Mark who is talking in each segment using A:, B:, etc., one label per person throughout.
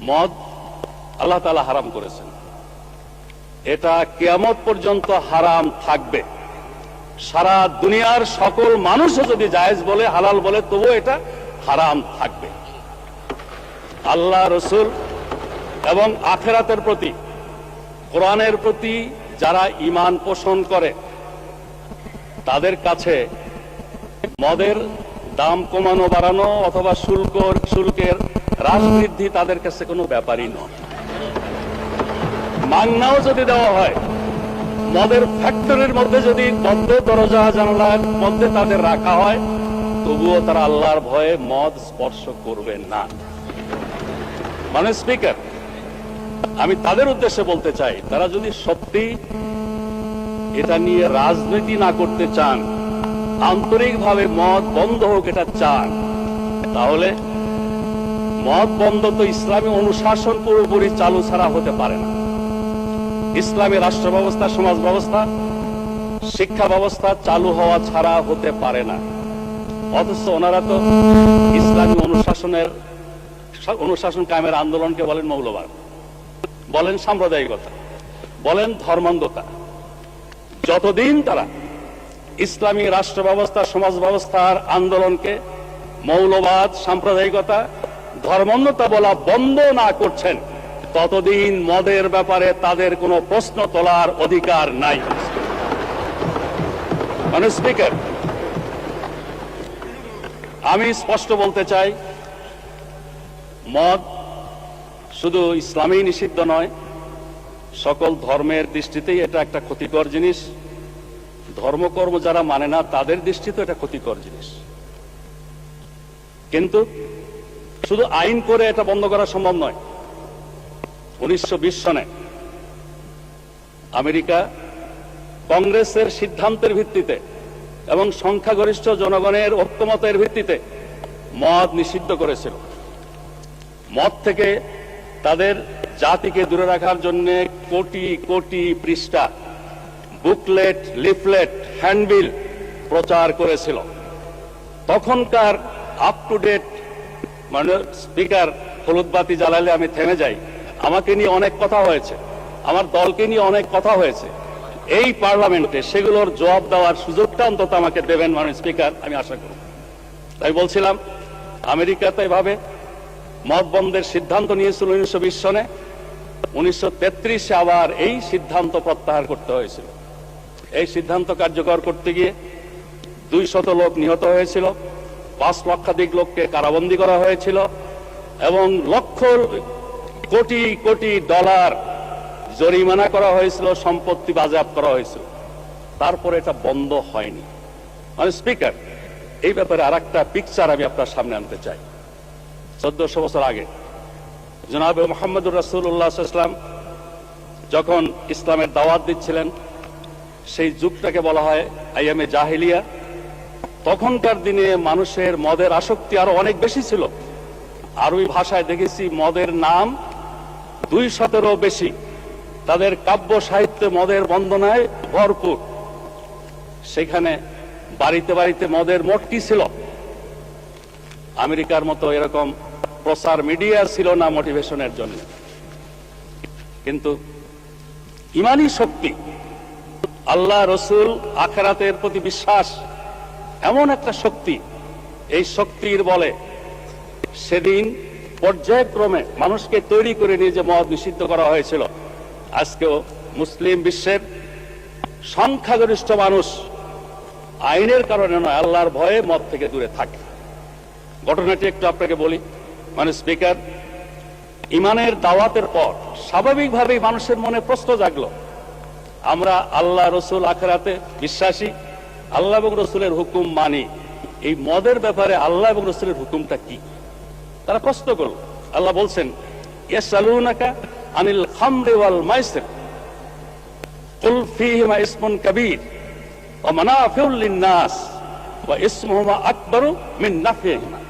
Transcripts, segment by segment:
A: মদ আল্লাহ তাআলা হারাম করেছেন, এটা কিয়ামত পর্যন্ত হারাম থাকবে। সারা দুনিয়ার সকল মানুষও যদি জায়েজ বলে, হালাল বলে, তবুও এটা হারাম থাকবে। আল্লাহ, রসুল এবং আখিরাতের প্রতি, কোরআনের প্রতি যারা ঈমান পোষণ করে তাদের কাছে মদের দাম কমানো বাড়ানো অথবা শুল্কের হ্রাস বৃদ্ধি তাদের কাছে কোনো ব্যাপারই নয়। মাংনাও যদি দেওয়া হয়, মদের ফ্যাক্টরির মধ্যে যদি বদ্ধ দরজা জানালার মধ্যে তাদের রাখা হয়, তবুও তারা আল্লাহর ভয়ে মদ স্পর্শ করবে না। মানে স্পিকার, আমি তাদের উদ্দেশ্যে বলতে চাই, তারা যদি সত্যি এটা নিয়ে রাজনীতি না করতে চান, আন্তরিকভাবে মদ বন্ধ হোক এটা চান, তাহলে মদ বন্ধ তো ইসলামী অনুশাসন পুরোপুরি চালু ছাড়া হতে পারে না। ইসলামী রাষ্ট্র ব্যবস্থা, সমাজ ব্যবস্থা, শিক্ষা ব্যবস্থা চালু হওয়া ছাড়া হতে পারে না। অথচ ওনারা তো ইসলামী অনুশাসন কায়েমের আন্দোলনকে বলেন মৌলবাদ, বলেন সাম্প্রদায়িকতা, বলেন ধর্মান্ধতা। যতদিন তারা ইসলামী রাষ্ট্র ব্যবস্থা, সমাজ ব্যবস্থার আন্দোলনকে মৌলবাদ, সাম্প্রদায়িকতা, ধর্মান্ধতা বলা বন্ধ না করছেন, ততদিন মদের ব্যাপারে তাদের কোনো প্রশ্ন তোলার অধিকার নাই। মানে স্পিকার, আমি স্পষ্ট বলতে চাই, মদ শুধু ইসলামেই নিষিদ্ধ নয়, সকল ধর্মের দৃষ্টিতেই এটা একটা ক্ষতিকর জিনিস। ধর্মকর্ম যারা মানে না তাদের দৃষ্টিতে এটা ক্ষতিকর জিনিস। কিন্তু শুধু আইন করে এটা বন্ধ করা সম্ভব নয়। 1920 সনে আমেরিকা কংগ্রেসের সিদ্ধান্তের ভিত্তিতে এবং সংখ্যাগরিষ্ঠ জনগণের ঐক্যমতের ভিত্তিতে মদ নিষিদ্ধ করেছিল। মদ থেকে তাদের জাতিকে দূরে রাখার জন্য কোটি কোটি পৃষ্ঠা বুকলেট, লিফলেট, হ্যান্ডবিল প্রচার করেছিল। তখনকার আপ টু ডেট, মানে স্পিকার, হলুদ বাতি জ্বালালে আমি থেমে যাই। আমাকে নিয়ে অনেক কথা হয়েছে, আমার দলকে নিয়ে অনেক কথা হয়েছে এই পার্লামেন্টে, সেগুলোর জবাব দেওয়ার সুযোগটা অন্তত আমাকে দেবেন মানে স্পিকার, আমি আশা করব। তাই বলছিলাম, আমেরিকাতে এভাবে মদ বন্ধের সিদ্ধান্ত নিয়েছিল 1920 সনে। 1933 আবার এই সিদ্ধান্ত প্রত্যাহার করতে হয়েছিল। এই সিদ্ধান্ত কার্যকর করতে গিয়ে 200 লোক নিহত হয়েছিল, 5 লক্ষাধিক লোককে কারাবন্দী করা হয়েছিল এবং লক্ষ কোটি কোটি ডলার জরিমানা করা হয়েছিল, সম্পত্তি বাজেয়াপ্ত করা হয়েছিল। তারপরে এটা বন্ধ হয়নি। মানে স্পিকার, এই ব্যাপারে আরেকটা পিকচার আমি আপনার সামনে আনতে চাই। 1400 বছর আগে জনাবে মুহাম্মদুর রাসূলুল্লাহ সাল্লাল্লাহু আলাইহি ওয়াসাল্লাম যখন ইসলামের দাওয়াত দিচ্ছিলেন, সেই যুগটাকে বলা হয় আইয়ামে জাহিলিয়া। তখনকার দিনে মানুষের মদের আসক্তি আরো অনেক বেশি ছিল। আরবি ভাষায় দেখেছি মদের নাম 200-এরও বেশি। তাদের কাব্য সাহিত্যে মদের বন্দনায় ভরপুর। সেখানে বাড়িতে বাড়িতে মদের মটকি ছিল। আমেরিকার মতো এরকম প্রচার মিডিয়া ছিল না মোটিভেশনের জন্য। কিন্তু ইমানি শক্তি, আল্লাহ, রসুল, আখিরাতের প্রতি বিশ্বাস এমন একটা শক্তি, এই শক্তির বলে সেদিন পর্যায়ক্রমে মানুষকে তৈরি করে নিয়ে যে মদ নিষিদ্ধ করা হয়েছিল, আজকেও মুসলিম বিশ্বের সংখ্যাগরিষ্ঠ মানুষ আইনের কারণে নয়, আল্লাহর ভয়ে মদ থেকে দূরে থাকে। ঘটনাটি একটু আপনাকে বলি। মানে স্পিকার, ইমানের দাওয়াতের পর স্বাভাবিকভাবেই মানুষের মনে প্রশ্ন জাগলো, আমরা আল্লাহ, রসুল, আখিরাতে বিশ্বাসী, আল্লাহ এবং রসুলের হুকুম মানি, এই মদের ব্যাপারে আল্লাহ এবং রসুলের হুকুমটা কি? তারা প্রশ্ন করল। আল্লাহ বলছেন, ইয়াসআলুনাকা আনিল খামরি ওয়াল মাইসির কুল ফীহিমা ইসমুন কাবীর ওয়া মানাফিউ লিন-নাস ওয়া ইসমুহুমা আকবারু মিন নাফইহিমা।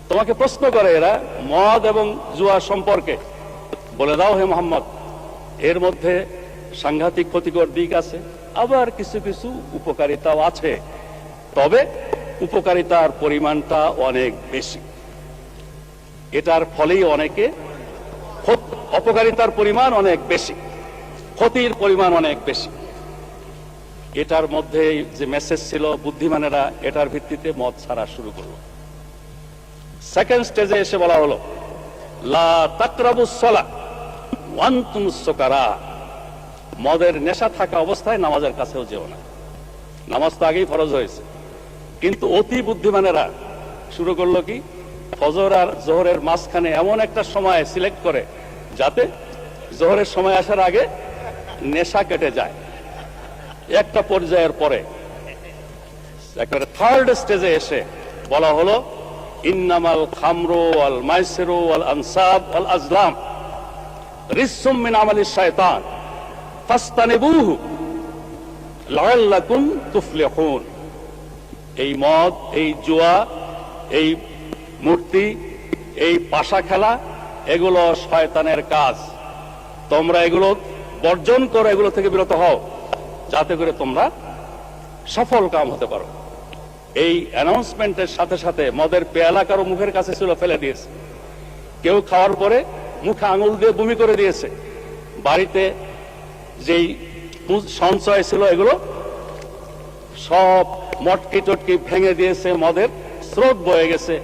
A: তোমাকে প্রশ্ন করে এরা মদ এবং জুয়া সম্পর্কে। বলে দাও হে মুহাম্মদ, এর মধ্যে সাংঘাতিক ক্ষতিকর দিক আছে, আবার কিছু কিছু উপকারিতাও আছে, তবে উপকারিতার পরিমাণটা অনেক বেশি। এটার ফলেই অনেকে অপকারিতার পরিমাণ অনেক বেশি, ক্ষতির পরিমাণ অনেক বেশি। এটার মধ্যে যে মেসেজ ছিল, বুদ্ধিমানেরা এটার ভিত্তিতে মদ ছাড়া শুরু করলো। সেকেন্ড স্টেজে এসে বলা হলো, লা তাকরাবুস সালাহ ওয়া আনতুম সুকারা, মদের নেশা থাকা অবস্থায় নামাজের কাছেও যেও না। নামাজ তো আগেই ফরজ হয়েছে, কিন্তু অতি বুদ্ধিমানেরা শুরু করলো কি, ফজর আর জোহরের মাঝখানে এমন একটা সময় সিলেক্ট করে যাতে জোহরের সময় আসার আগে নেশা কেটে যায়। একটা পর্যায়ের পরে একটা থার্ড স্টেজে এসে বলা হলো, ইন্নামাল খামরু ওয়াল মাইসিরু ওয়াল আনসাব ওয়াল আজলাম রিজসুম মিন আমালিশ শায়তান ফাসতানিবুহু লাআল্লাকুম তুফলিহুন। এই মদ, এই জুয়া, এই মূর্তি, এই পাশা খেলা, এগুলো শয়তানের কাজ। তোমরা এগুলো বর্জন করো, এগুলো থেকে বিরত হও, যাতে করে তোমরা সফল কাম হতে পারো। এই অ্যানাউন্সমেন্টের সাথে সাথে মদের পেয়ালা কারো মুখের কাছে ছিল, ফেলে দিয়েছে। কেউ খাওয়ার পরে মুখে আঙুল দিয়ে বমি করে দিয়েছে। বাড়িতে যেই সঞ্চয় ছিল এগুলো সব মটকি টটকি ভেঙে দিয়েছে, মদের স্রোত বয়ে গেছে।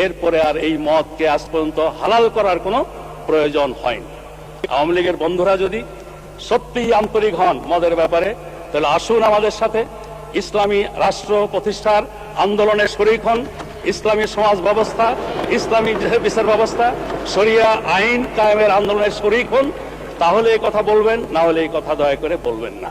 A: এরপরে আর এই মদকে আজ পর্যন্ত হালাল করার কোনো প্রয়োজন হয়নি। আওয়ামী লীগের বন্ধুরা যদি সত্যিই আন্তরিক হন মদের ব্যাপারে, তাহলে আসুন আমাদের সাথে ইসলামী রাষ্ট্র প্রতিষ্ঠার আন্দোলনে শরীক হন। ইসলামী সমাজ ব্যবস্থা, ইসলামী বিচার ব্যবস্থা, শরিয়া আইন কায়েমের আন্দোলনে শরীক হন। তাহলে এই কথা বলবেন, না হলে এই কথা দয়া করে বলবেন না।